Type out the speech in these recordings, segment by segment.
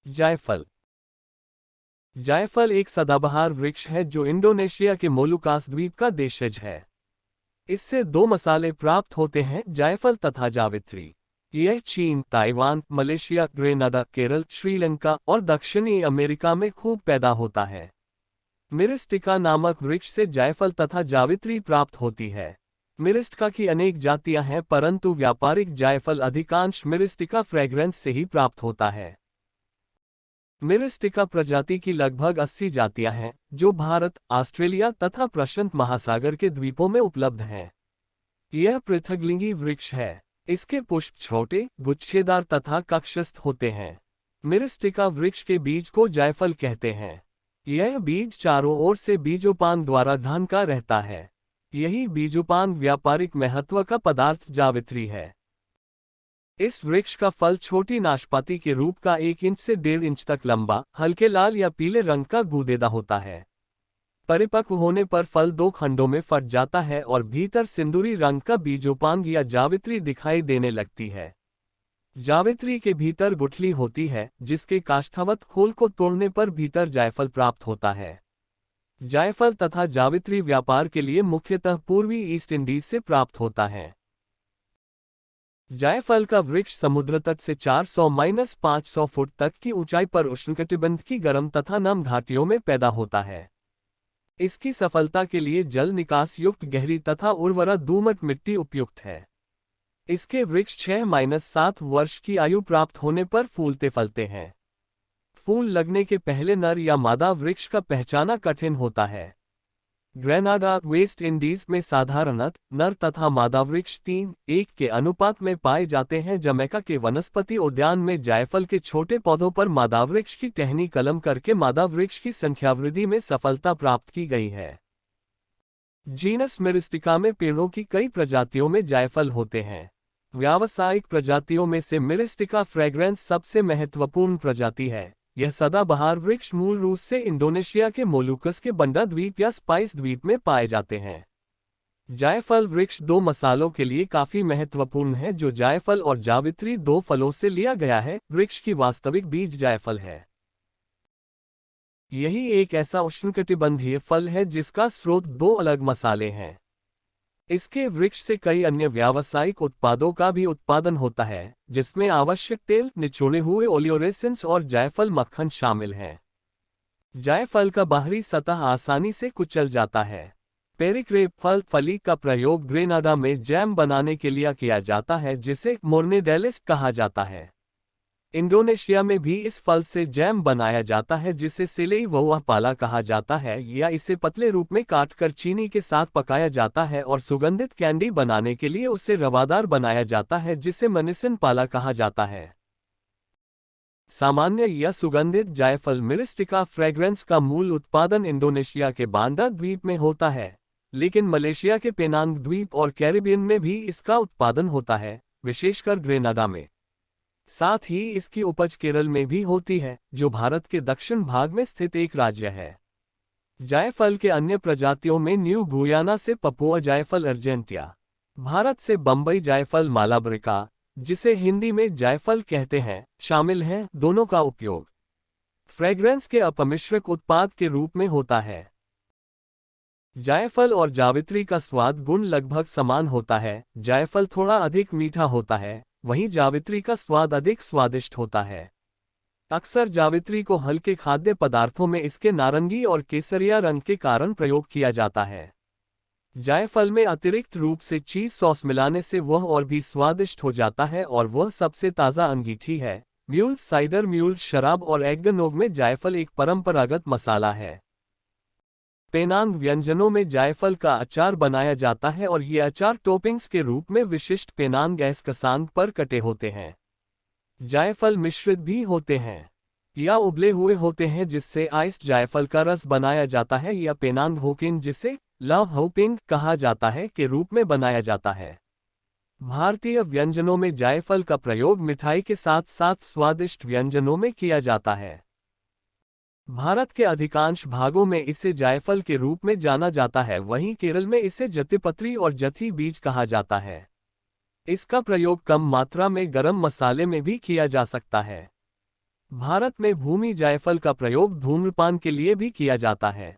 जायफल। जायफल एक सदाबहार वृक्ष है जो इंडोनेशिया के मोलुकास द्वीप का देशज है। इससे दो मसाले प्राप्त होते हैं, जायफल तथा जावित्री। यह चीन, Taiwan, Malaysia, Grenada, Kerala, Sri Lanka और दक्षिणी अमेरिका में खूब पैदा होता है। मिरिस्टिका नामक वृक्ष से जायफल तथा जावित्री प्राप्त होती है। मिरिस्टिका की अनेक जातियां हैं, परंतु व्यापारिक जायफल अधिकांश मिरिस्टिका फ्रेग्रेंस से ही प्राप्त होता है। मिरिस्टिका प्रजाति की लगभग 80 जातियां हैं, जो भारत, ऑस्ट्रेलिया तथा प्रशांत महासागर के द्वीपों में उपलब्ध हैं। यह पृथकलिंगी वृक्ष है। इसके पुष्प छोटे, गुच्छेदार तथा कक्षस्थ होते हैं। मिरिस्टिका वृक्ष के बीज को जायफल कहते हैं। यह बीज चारों ओर से बीजोपांग द्वारा ढका रहता है। यही बीजोपांग व्यापारिक महत्व का पदार्थ जावित्री है। इस वृक्ष का फल छोटी नाशपाती के रूप का 1 इंच से 1.5 इंच तक लंबा, हल्के लाल या पीले रंग का गूदेदार होता है। परिपक्व होने पर फल 2 खंडों में फट जाता है और भीतर सिंदूरी रंग का बीजोपांग या जावित्री दिखाई देने लगती है। जावित्री के भीतर गुठली होती है, जिसके काष्ठवत खोल को तोड़ने पर भीतर जायफल प्राप्त होता है। जायफल तथा जावित्री व्यापार के लिए मुख्यतः पूर्वी ईस्ट इंडीज से प्राप्त होता है। जायफल का वृक्ष समुद्र तट से 400-500 फुट तक की ऊंचाई पर उष्णकटिबंध की गर्म तथा नम घाटियों में पैदा होता है। इसकी सफलता के लिए जल निकास युक्त गहरी तथा उर्वरा दोमट मिट्टी उपयुक्त है। इसके वृक्ष 6-7 वर्ष की आयु प्राप्त होने पर फूलते फलते हैं। फूल लगने के पहले नर या मादा वृक्ष का पहचाना कठिन होता है। ग्रेनाडा, वेस्ट इंडीज में साधारणतः नर तथा मादा वृक्ष 3:1 के अनुपात में पाए जाते हैं। जमैका के वनस्पति उद्यान में जायफल के छोटे पौधों पर मादा वृक्ष की टहनी कलम करके मादा वृक्ष की संख्या वृद्धि में सफलता प्राप्त की गई है। जीनस मिरिस्टिका में पेड़ों की कई प्रजातियों में जायफल होते हैं। व्यावसायिक प्रजातियों में से मिरिस्टिका फ्रेग्रेंस सबसे महत्वपूर्ण प्रजाति है। यह सदाबहार वृक्ष मूल रूप से इंडोनेशिया के मोलुकस के बंडा द्वीप या स्पाइस द्वीप में पाए जाते हैं। जायफल वृक्ष 2 मसालों के लिए काफी महत्वपूर्ण है, जो जायफल और जावित्री 2 फलों से लिया गया है। वृक्ष की वास्तविक बीज जायफल है। यही एक ऐसा उष्णकटिबंधीय फल है जिसका स्रोत 2 अलग मसाले हैं। इसके वृक्ष से कई अन्य व्यावसायिक उत्पादों का भी उत्पादन होता है, जिसमें आवश्यक तेल, निचोड़े हुए ओलियोरेसिन्स और जायफल मक्खन शामिल हैं। जायफल का बाहरी सतह आसानी से कुचल जाता है। पेरिक्रेप फल फली का प्रयोग ग्रेनाडा में जैम बनाने के लिए किया जाता है, जिसे मोर्नेडेलिस कहा जाता है। इंडोनेशिया में भी इस फल से जैम बनाया जाता है, जिसे सिलेई वहुआ पाला कहा जाता है, या इसे पतले रूप में काटकर चीनी के साथ पकाया जाता है और सुगंधित कैंडी बनाने के लिए उसे रवादार बनाया जाता है, जिसे मनिसन पाला कहा जाता है। सामान्य या सुगंधित जायफल मिरिस्टिका फ्रेग्रेंस का मूल उत्पादन इंडोनेशिया के बांडा द्वीप में होता है, लेकिन मलेशिया के पेनांग द्वीप और कैरिबियन में भी इसका उत्पादन होता है, विशेषकर ग्रेनाडा में। साथ ही इसकी उपज केरल में भी होती है, जो भारत के दक्षिण भाग में स्थित एक राज्य है। जायफल के अन्य प्रजातियों में न्यू गुयाना से पपुआ जायफल अर्जेंटिया, भारत से बंबई जायफल मालाब्रिका, जिसे हिंदी में जायफल कहते हैं, शामिल हैं। दोनों का उपयोग फ्रेग्रेंस के अपमिश्रक उत्पाद के रूप में होता है। जायफल और जावित्री का स्वाद गुण लगभग समान होता है। जायफल थोड़ा अधिक मीठा होता है, वहीं जावित्री का स्वाद अधिक स्वादिष्ट होता है। अक्सर जावित्री को हल्के खाद्य पदार्थों में इसके नारंगी और केसरिया रंग के कारण प्रयोग किया जाता है। जायफल में अतिरिक्त रूप से चीज सॉस मिलाने से वह और भी स्वादिष्ट हो जाता है, और वह सबसे ताज़ा अंगीठी है। म्यूल साइडर, म्यूल शराब और एग्गनोग में जायफल एक परंपरागत मसाला है। पेनांग व्यंजनों में जायफल का अचार बनाया जाता है, और ये अचार टॉपिंग्स के रूप में विशिष्ट पेनांग एस्कसांग पर कटे होते हैं। जायफल मिश्रित भी होते हैं या उबले हुए होते हैं, जिससे आइस्ड जायफल का रस बनाया जाता है, या पेनांग होकिन, जिसे लव होपिंग कहा जाता है, के रूप में बनाया जाता है। भारतीय व्यंजनों में जायफल का प्रयोग मिठाई के साथ साथ स्वादिष्ट व्यंजनों में किया जाता है। भारत के अधिकांश भागों में इसे जायफल के रूप में जाना जाता है, वहीं केरल में इसे जत्तिपत्री और जथी बीज कहा जाता है। इसका प्रयोग कम मात्रा में गरम मसाले में भी किया जा सकता है। भारत में भूमि जायफल का प्रयोग धूम्रपान के लिए भी किया जाता है।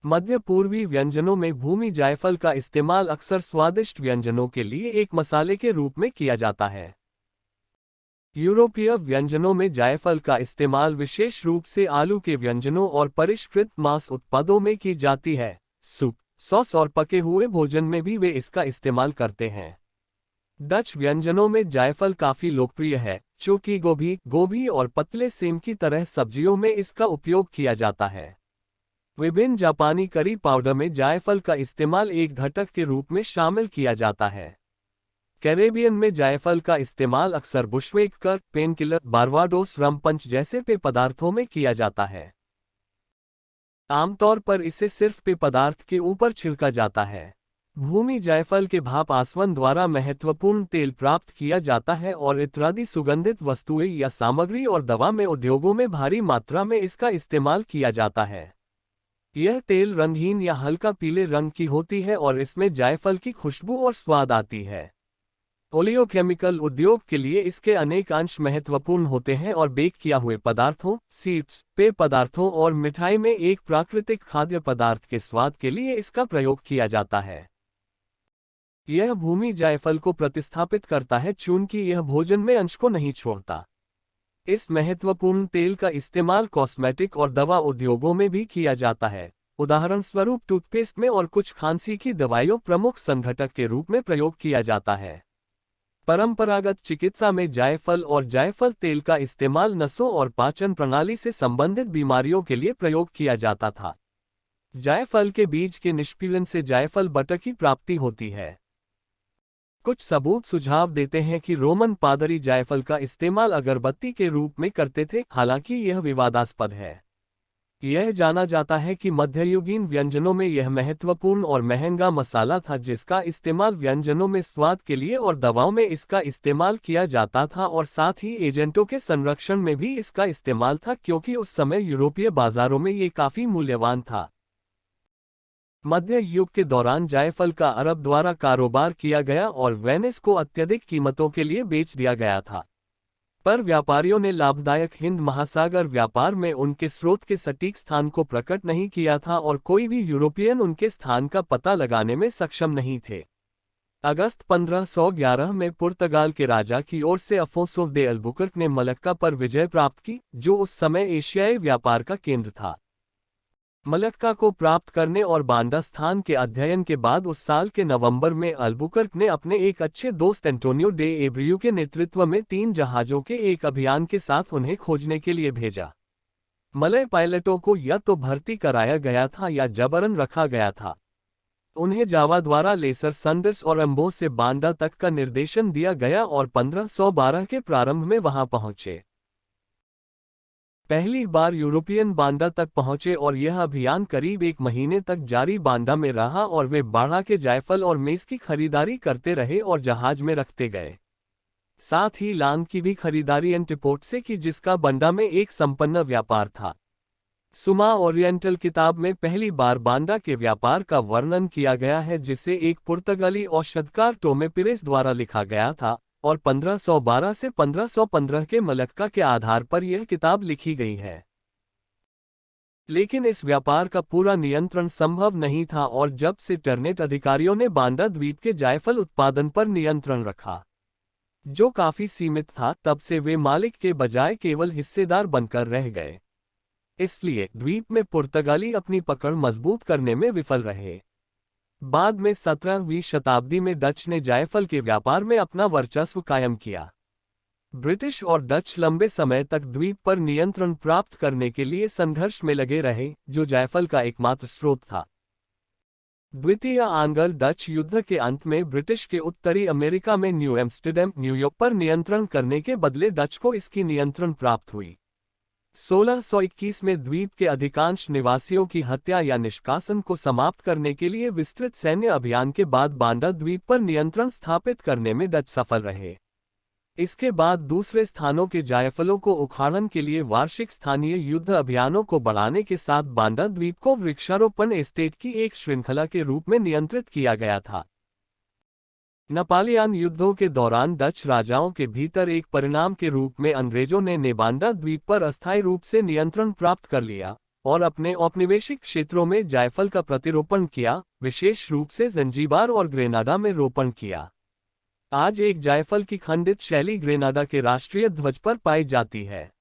मध्य पूर्वी व्यंजनों में भूमि जायफल का इस्तेमाल अक्सर स्वादिष्ट व्यंजनों के लिए एक मसाले के रूप में किया जाता है। यूरोपीय व्यंजनों में जायफल का इस्तेमाल विशेष रूप से आलू के व्यंजनों और परिष्कृत मांस उत्पादों में की जाती है। सूप, सॉस और पके हुए भोजन में भी वे इसका इस्तेमाल करते हैं। डच व्यंजनों में जायफल काफी लोकप्रिय है, चौकी गोभी और पतले सेम की तरह सब्जियों में इसका उपयोग किया जाता है। विभिन्न जापानी करी पाउडर में जायफल का इस्तेमाल एक घटक के रूप में शामिल किया जाता है। कैरेबियन में जायफल का इस्तेमाल अक्सर बुशवेकर, पेनकिलर, बारवाडोस रम पंच जैसे पेय पदार्थों में किया जाता है। आमतौर पर इसे सिर्फ पेय पदार्थ के ऊपर छिड़का जाता है। भूमि जायफल के भाप आसवन द्वारा महत्वपूर्ण तेल प्राप्त किया जाता है और इत्यादि सुगंधित वस्तुएं या सामग्री और दवा में उद्योगों में भारी मात्रा में इसका इस्तेमाल किया जाता है। यह तेल रंगहीन या हल्का पीले रंग की होती है और इसमें जायफल की खुशबू और स्वाद आती है। ओलियोकेमिकल उद्योग के लिए इसके अनेक अंश महत्वपूर्ण होते हैं और बेक किया हुए पदार्थों, सीड्स, पेय पदार्थों और मिठाई में एक प्राकृतिक खाद्य पदार्थ के स्वाद के लिए इसका प्रयोग किया जाता है। यह भूमि जायफल को प्रतिस्थापित करता है चूंकि यह भोजन में अंश को नहीं छोड़ता। इस महत्वपूर्ण तेल का इस्तेमाल कॉस्मेटिक और दवा उद्योगों में भी किया जाता है। उदाहरण स्वरूप टूथपेस्ट में और कुछ खांसी की दवाइयों प्रमुख संघटक के रूप में प्रयोग किया जाता है। परंपरागत चिकित्सा में जायफल और जायफल तेल का इस्तेमाल नसों और पाचन प्रणाली से संबंधित बीमारियों के लिए प्रयोग किया जाता था। जायफल के बीज के निष्पीड़न से जायफल बटर की प्राप्ति होती है। कुछ सबूत सुझाव देते हैं कि रोमन पादरी जायफल का इस्तेमाल अगरबत्ती के रूप में करते थे, हालांकि यह विवादास्पद है। यह जाना जाता है कि मध्ययुगीन व्यंजनों में यह महत्वपूर्ण और महंगा मसाला था जिसका इस्तेमाल व्यंजनों में स्वाद के लिए और दवाओं में इसका इस्तेमाल किया जाता था और साथ ही एजेंटों के संरक्षण में भी इसका इस्तेमाल था क्योंकि उस समय यूरोपीय बाजारों में ये काफी मूल्यवान था। मध्य युग के दौरान जायफल का अरब द्वारा कारोबार किया गया और वेनिस को अत्यधिक कीमतों के लिए बेच दिया गया था। पर व्यापारियों ने लाभदायक हिंद महासागर व्यापार में उनके स्रोत के सटीक स्थान को प्रकट नहीं किया था और कोई भी यूरोपियन उनके स्थान का पता लगाने में सक्षम नहीं थे। अगस्त 1511 में पुर्तगाल के राजा की ओर से अफोंसो दे अल्बुकर्क ने मलक्का पर विजय प्राप्त की, जो उस समय एशियाई व्यापार का केंद्र था। मलक्का को प्राप्त करने और बांडा स्थान के अध्ययन के बाद उस साल के नवंबर में अल्बुकर्क ने अपने एक अच्छे दोस्त एंटोनियो डे एब्रियू के नेतृत्व में 3 जहाजों के एक अभियान के साथ उन्हें खोजने के लिए भेजा। मलय पायलटों को या तो भर्ती कराया गया था या जबरन रखा गया था। उन्हें जावा द्वारा लेसर संडस और अम्बो से बांडा तक का निर्देशन दिया गया और 1512 के प्रारंभ में वहां पहुंचे। पहली बार यूरोपियन बांडा तक पहुंचे और यह अभियान करीब 1 महीने तक जारी बांडा में रहा और वे बाड़ा के जायफल और मेज की खरीदारी करते रहे और जहाज में रखते गए। साथ ही लांग की भी खरीदारी एंटिपोर्ट से की जिसका बांडा में एक संपन्न व्यापार था। सुमा ओरिएंटल किताब में पहली बार बांडा के व्यापार का वर्णन किया गया है जिसे एक पुर्तगाली औषधकार टोमे पिरेस द्वारा लिखा गया था और 1512 से 1515 के मलक्का के आधार पर यह किताब लिखी गई है। लेकिन इस व्यापार का पूरा नियंत्रण संभव नहीं था और जब से टर्नेट अधिकारियों ने बांडा द्वीप के जायफल उत्पादन पर नियंत्रण रखा, जो काफी सीमित था, तब से वे मालिक के बजाय केवल हिस्सेदार बनकर रह गए। इसलिए द्वीप में पुर्तगाली अपनी पकड़ मजबूत करने में विफल रहे। बाद में 17वीं शताब्दी में डच ने जायफल के व्यापार में अपना वर्चस्व कायम किया। ब्रिटिश और डच लंबे समय तक द्वीप पर नियंत्रण प्राप्त करने के लिए संघर्ष में लगे रहे, जो जायफल का एकमात्र स्रोत था। द्वितीय एंग्लो डच युद्ध के अंत में ब्रिटिश के उत्तरी अमेरिका में न्यू एम्स्टर्डम, न्यूयॉर्क पर नियंत्रण करने के बदले डच को इसकी नियंत्रण प्राप्त हुई। 1621 में द्वीप के अधिकांश निवासियों की हत्या या निष्कासन को समाप्त करने के लिए विस्तृत सैन्य अभियान के बाद बांडा द्वीप पर नियंत्रण स्थापित करने में डच सफल रहे। इसके बाद दूसरे स्थानों के जायफलों को उखाड़न के लिए वार्षिक स्थानीय युद्ध अभियानों को बढ़ाने के साथ बांडा द्वीप को वृक्षारोपण एस्टेट की एक श्रृंखला के रूप में नियंत्रित किया गया था। नापोलियन युद्धों के दौरान डच राजाओं के भीतर एक परिणाम के रूप में अंग्रेजों ने नेबांडा द्वीप पर अस्थायी रूप से नियंत्रण प्राप्त कर लिया और अपने औपनिवेशिक क्षेत्रों में जायफल का प्रतिरोपण किया, विशेष रूप से जंजीबार और ग्रेनाडा में रोपण किया। आज एक जायफल की खंडित शैली ग्रेनाडा के राष्ट्रीय ध्वज पर पाई जाती है।